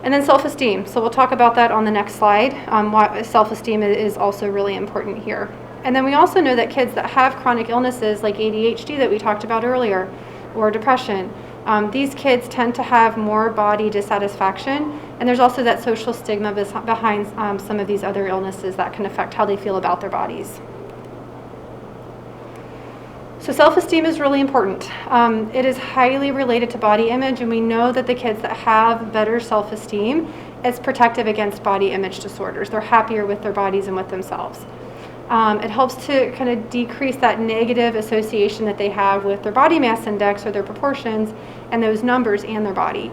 And then self-esteem. So we'll talk about that on the next slide. Why self-esteem is also really important here. And then we also know that kids that have chronic illnesses like ADHD that we talked about earlier, or depression, these kids tend to have more body dissatisfaction, and there's also that social stigma behind some of these other illnesses that can affect how they feel about their bodies. So self-esteem is really important. It is highly related to body image, and we know that the kids that have better self-esteem is protective against body image disorders. They're happier with their bodies and with themselves. It helps to kind of decrease that negative association that they have with their body mass index or their proportions and those numbers and their body.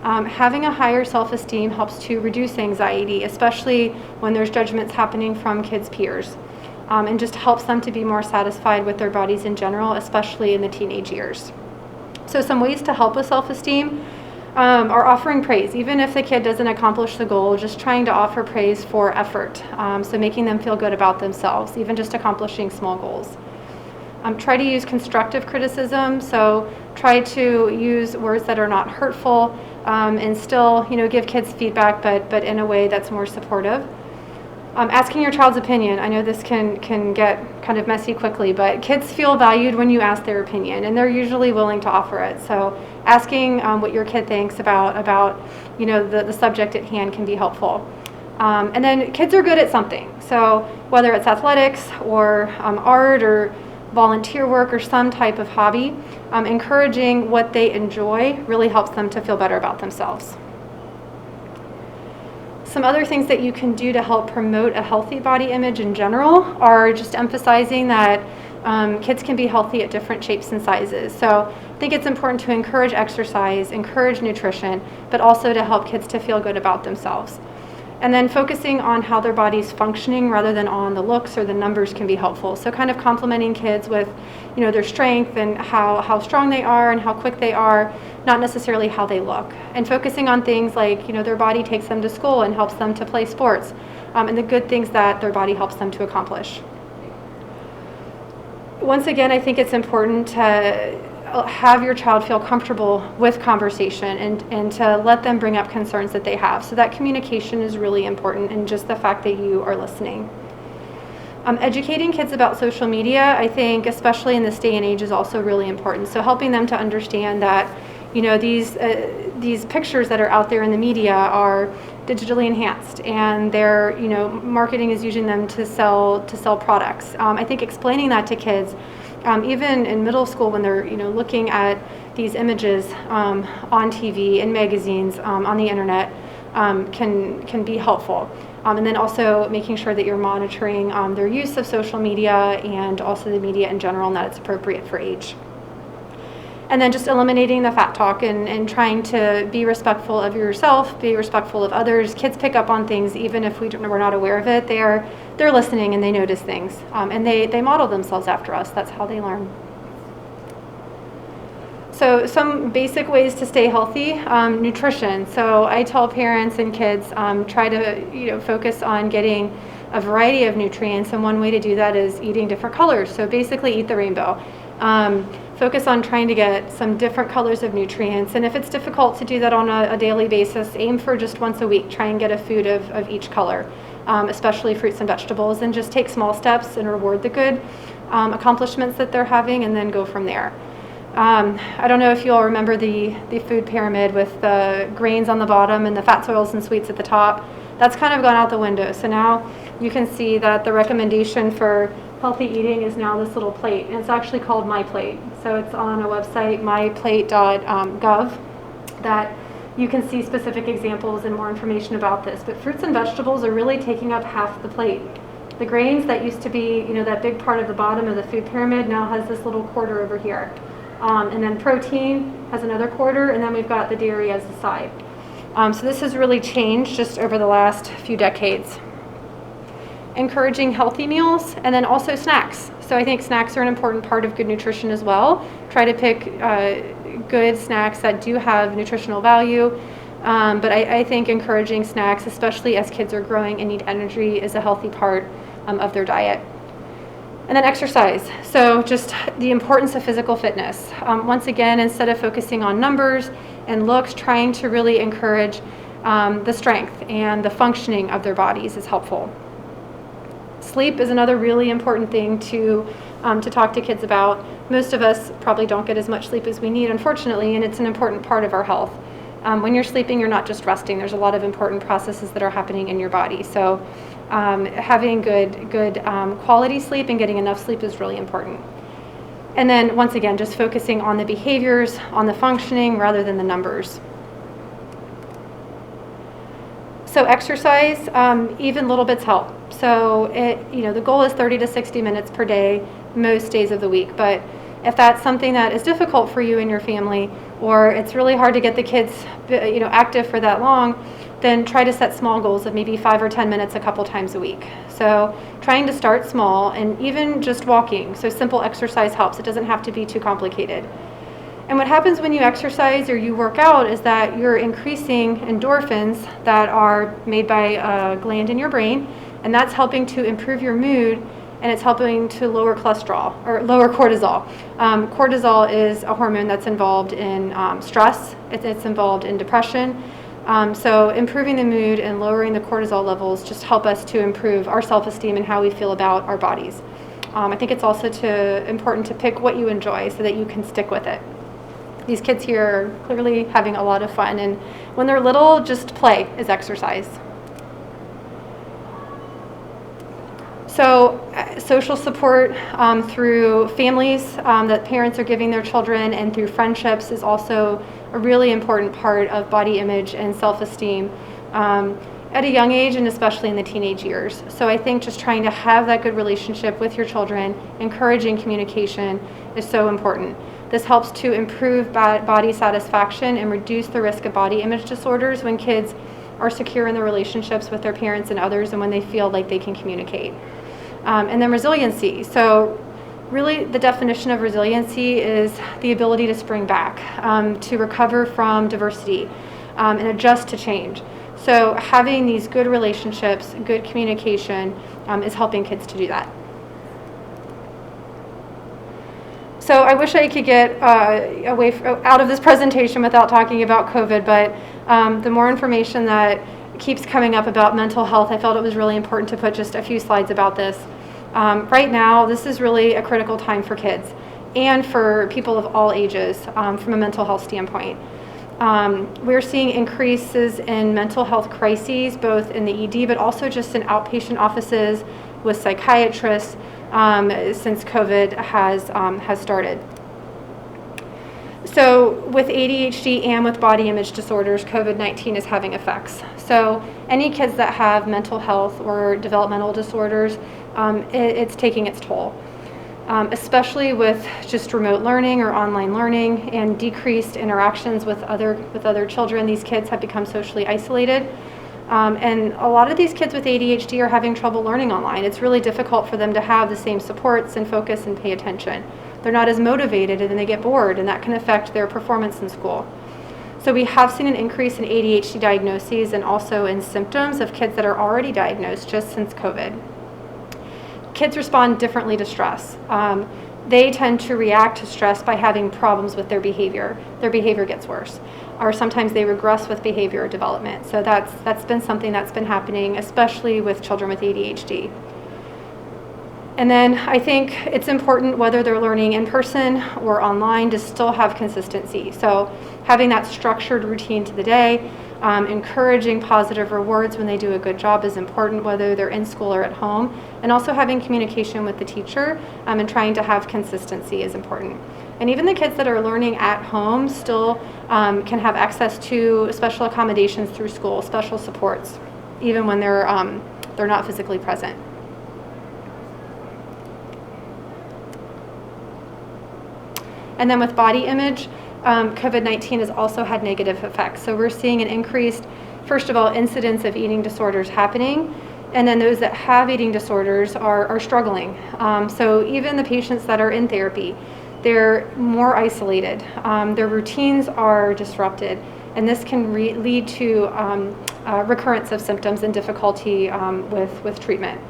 Having a higher self-esteem helps to reduce anxiety, especially when there's judgments happening from kids' peers, and just helps them to be more satisfied with their bodies in general, especially in the teenage years. So some ways to help with self-esteem are offering praise. Even if the kid doesn't accomplish the goal, just trying to offer praise for effort, so making them feel good about themselves, even just accomplishing small goals. Try to use constructive criticism, so try to use words that are not hurtful, and still give kids feedback, but in a way that's more supportive. Asking your child's opinion. I know this can get kind of messy quickly, but kids feel valued when you ask their opinion, and they're usually willing to offer it. So asking what your kid thinks about the subject at hand can be helpful. And then kids are good at something. So whether it's athletics or art or volunteer work or some type of hobby, encouraging what they enjoy really helps them to feel better about themselves. Some other things that you can do to help promote a healthy body image in general are just emphasizing that kids can be healthy at different shapes and sizes. So I think it's important to encourage exercise, encourage nutrition, but also to help kids to feel good about themselves. And then focusing on how their body's functioning rather than on the looks or the numbers can be helpful. So kind of complimenting kids with their strength and how strong they are and how quick they are, not necessarily how they look. And focusing on things like their body takes them to school and helps them to play sports, and the good things that their body helps them to accomplish. Once again, I think it's important to have your child feel comfortable with conversation and to let them bring up concerns that they have. So that communication is really important, and just the fact that you are listening. Educating kids about social media, I think, especially in this day and age, is also really important. So helping them to understand that these pictures that are out there in the media are digitally enhanced, and their marketing is using them to sell products. I think explaining that to kids, even in middle school when they're looking at these images on TV, in magazines, on the internet, can be helpful. And then also making sure that you're monitoring their use of social media and also the media in general, and that it's appropriate for age. And then just eliminating the fat talk and trying to be respectful of yourself, be respectful of others. Kids pick up on things even if we're not aware of it. They're listening and they notice things. And they model themselves after us. That's how they learn. So some basic ways to stay healthy, nutrition. So I tell parents and kids, try to focus on getting a variety of nutrients, and one way to do that is eating different colors. So basically eat the rainbow. Focus on trying to get some different colors of nutrients, and if it's difficult to do that on a daily basis, aim for just once a week. Try and get a food of each color, especially fruits and vegetables, and just take small steps and reward the good accomplishments that they're having, and then go from there. I don't know if you all remember the food pyramid with the grains on the bottom and the fats, oils, and sweets at the top. That's kind of gone out the window. So now you can see that the recommendation for healthy eating is now this little plate, and it's actually called My Plate. So it's on a website, myplate.gov, that you can see specific examples and more information about this. But fruits and vegetables are really taking up half the plate. The grains that used to be, that big part of the bottom of the food pyramid now has this little quarter over here. And then protein has another quarter, and then we've got the dairy as the side. So this has really changed just over the last few decades. Encouraging healthy meals, and then also snacks. So I think snacks are an important part of good nutrition as well. Try to pick good snacks that do have nutritional value. But I think encouraging snacks, especially as kids are growing and need energy, is a healthy part of their diet. And then exercise. So just the importance of physical fitness. Once again, instead of focusing on numbers and looks, trying to really encourage the strength and the functioning of their bodies is helpful. Sleep is another really important thing to talk to kids about. Most of us probably don't get as much sleep as we need, unfortunately, and it's an important part of our health. When you're sleeping, you're not just resting. There's a lot of important processes that are happening in your body. So having good quality sleep and getting enough sleep is really important. And then once again, just focusing on the behaviors, on the functioning rather than the numbers. So exercise, even little bits help. So the goal is 30 to 60 minutes per day, most days of the week. But if that's something that is difficult for you and your family, or it's really hard to get the kids, active for that long, then try to set small goals of maybe 5 or 10 minutes a couple times a week. So trying to start small, and even just walking. So simple exercise helps. It doesn't have to be too complicated. And what happens when you exercise or you work out is that you're increasing endorphins that are made by a gland in your brain, and that's helping to improve your mood, and it's helping to lower cholesterol or lower cortisol. Cortisol is a hormone that's involved in stress. It's involved in depression. So improving the mood and lowering the cortisol levels just help us to improve our self-esteem and how we feel about our bodies. I think it's also important to pick what you enjoy so that you can stick with it. These kids here are clearly having a lot of fun, and when they're little, just play is exercise. So social support through families that parents are giving their children, and through friendships is also a really important part of body image and self-esteem at a young age, and especially in the teenage years. So I think just trying to have that good relationship with your children, encouraging communication is so important. This helps to improve body satisfaction and reduce the risk of body image disorders when kids are secure in their relationships with their parents and others, and when they feel like they can communicate. And then resiliency. So really the definition of resiliency is the ability to spring back, to recover from diversity, and adjust to change. So having these good relationships, good communication is helping kids to do that. So I wish I could get out of this presentation without talking about COVID, but the more information that keeps coming up about mental health, I felt it was really important to put just a few slides about this. Right now, this is really a critical time for kids and for people of all ages from a mental health standpoint. We're seeing increases in mental health crises, both in the ED, but also just in outpatient offices with psychiatrists since COVID has started. So with ADHD and with body image disorders, COVID-19 is having effects. So any kids that have mental health or developmental disorders, it's taking its toll. Especially with just remote learning or online learning and decreased interactions with other children, these kids have become socially isolated. And a lot of these kids with ADHD are having trouble learning online. It's really difficult for them to have the same supports and focus and pay attention. They're not as motivated and they get bored, and that can affect their performance in school. So we have seen an increase in ADHD diagnoses and also in symptoms of kids that are already diagnosed just since COVID. Kids respond differently to stress. They tend to react to stress by having problems with their behavior. Their behavior gets worse, or sometimes they regress with behavior development. So that's been something that's been happening, especially with children with ADHD. And then I think it's important, whether they're learning in person or online, to still have consistency. So having that structured routine to the day, encouraging positive rewards when they do a good job is important, whether they're in school or at home, and also having communication with the teacher and trying to have consistency is important. And even the kids that are learning at home still can have access to special accommodations through school, special supports, even when they're not physically present. And then with body image, COVID-19 has also had negative effects. So we're seeing an increased, first of all, incidence of eating disorders happening, and then those that have eating disorders are struggling. So even the patients that are in therapy, they're more isolated. Their routines are disrupted, and this can lead to recurrence of symptoms and difficulty with treatment.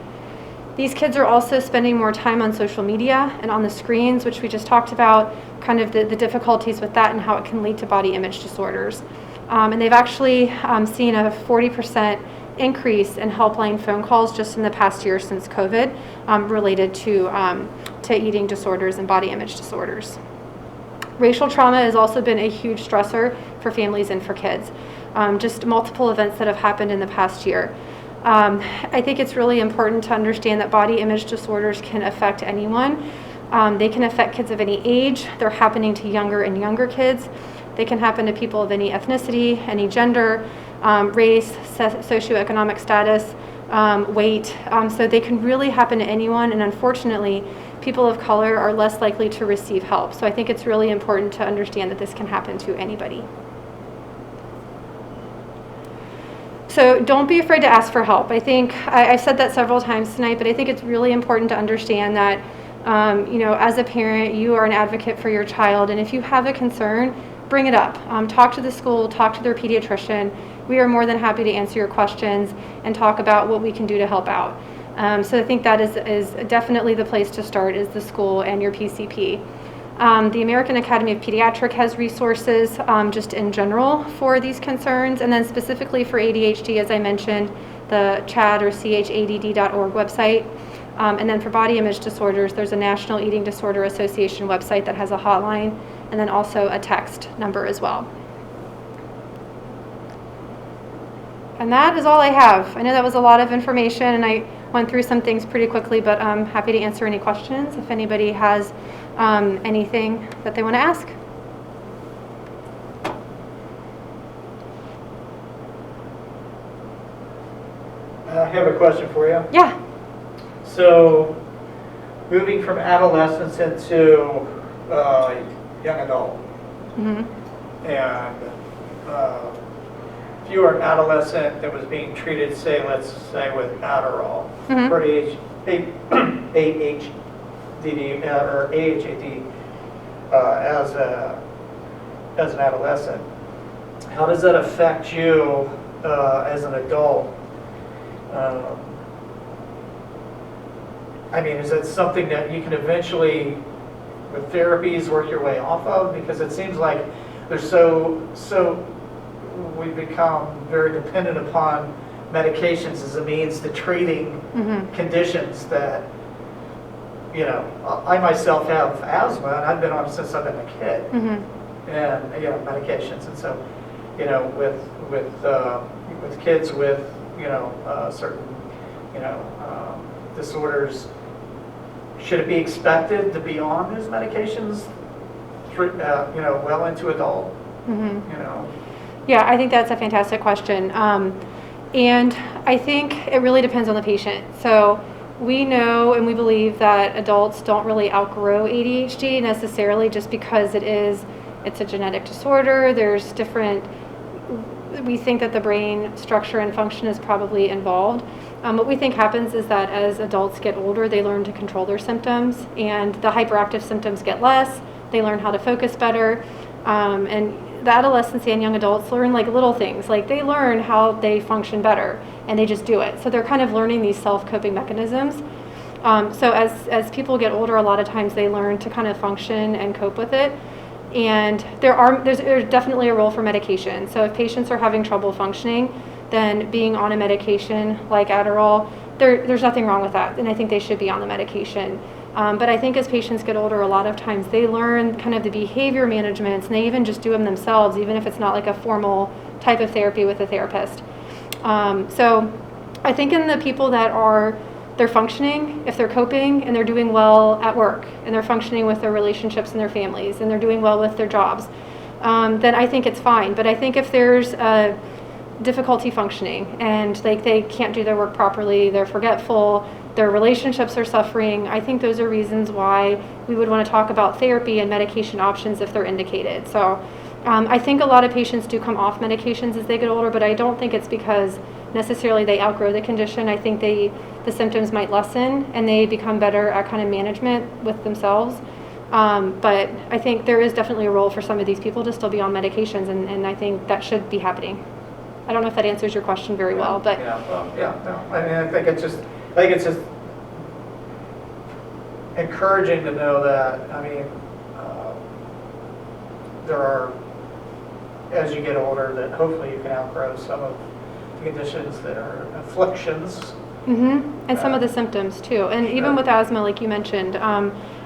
These kids are also spending more time on social media and on the screens, which we just talked about, kind of the difficulties with that and how it can lead to body image disorders. And they've actually seen a 40% increase in helpline phone calls just in the past year since COVID related to eating disorders and body image disorders. Racial trauma has also been a huge stressor for families and for kids. Just multiple events that have happened in the past year. I think it's really important to understand that body image disorders can affect anyone. They can affect kids of any age. They're happening to younger and younger kids. They can happen to people of any ethnicity, any gender, race, socioeconomic status, weight. So they can really happen to anyone, and unfortunately, people of color are less likely to receive help. So I think it's really important to understand that this can happen to anybody. So don't be afraid to ask for help. I think I've said that several times tonight, but I think it's really important to understand that, as a parent, you are an advocate for your child, and if you have a concern, bring it up. Talk to the school, talk to their pediatrician. We are more than happy to answer your questions and talk about what we can do to help out. So I think that is definitely the place to start, is the school and your PCP. The American Academy of Pediatrics has resources just in general for these concerns, and then specifically for ADHD, as I mentioned, the CHAD or chadd.org website. And then for body image disorders, there's a National Eating Disorder Association website that has a hotline, and then also a text number as well. And that is all I have. I know that was a lot of information, and I went through some things pretty quickly, but I'm happy to answer any questions if anybody has anything that they want to ask. I have a question for you. Yeah. So, moving from adolescence into young adult, and if you were an adolescent that was being treated, let's say with Adderall for ADHD or ADHD as an adolescent, how does that affect you as an adult? Is it something that you can eventually, with therapies, work your way off of? Because it seems like there's we've become very dependent upon medications as a means to treating conditions that, I myself have asthma, and I've been on it since I've been a kid, and medications, and so, with kids with certain disorders, should it be expected to be on those medications through, well into adult, Yeah, I think that's a fantastic question. And I think it really depends on the patient. So we know and we believe that adults don't really outgrow ADHD necessarily just because it's a genetic disorder. There's we think that the brain structure and function is probably involved. What we think happens is that as adults get older, they learn to control their symptoms, and the hyperactive symptoms get less. They learn how to focus better. And the adolescents and young adults learn like little things, like they learn how they function better and they just do it. So they're kind of learning these self-coping mechanisms. So as people get older, a lot of times they learn to kind of function and cope with it. And there's definitely a role for medication. So if patients are having trouble functioning, then being on a medication like Adderall, there's nothing wrong with that. And I think they should be on the medication. But I think as patients get older, a lot of times they learn kind of the behavior managements, and they even just do them themselves, even if it's not like a formal type of therapy with a therapist. So I think in the people that they're functioning, if they're coping and they're doing well at work and they're functioning with their relationships and their families and they're doing well with their jobs, then I think it's fine. But I think if there's a difficulty functioning and like they can't do their work properly, they're forgetful, their relationships are suffering, I think those are reasons why we would want to talk about therapy and medication options if they're indicated. So I think a lot of patients do come off medications as they get older, but I don't think it's because necessarily they outgrow the condition. I think the symptoms might lessen and they become better at kind of management with themselves. But I think there is definitely a role for some of these people to still be on medications, and I think that should be happening. I don't know if that answers your question very well, but no. I mean, I think it's just encouraging to know that. I mean, there are, as you get older, that hopefully you can outgrow some of the conditions that are afflictions. And some of the symptoms too. And even with asthma, like you mentioned,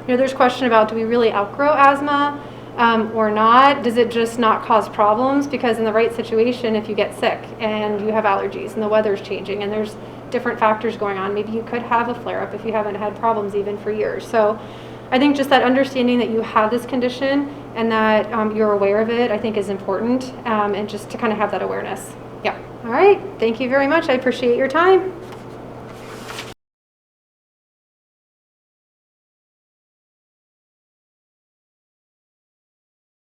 there's question about, do we really outgrow asthma or not? Does it just not cause problems? Because in the right situation, if you get sick and you have allergies and the weather's changing and there's different factors going on, maybe you could have a flare-up if you haven't had problems even for years. So I think just that understanding that you have this condition and that you're aware of it, I think is important, and just to kind of have that awareness. Yeah. All right. Thank you very much. I appreciate your time.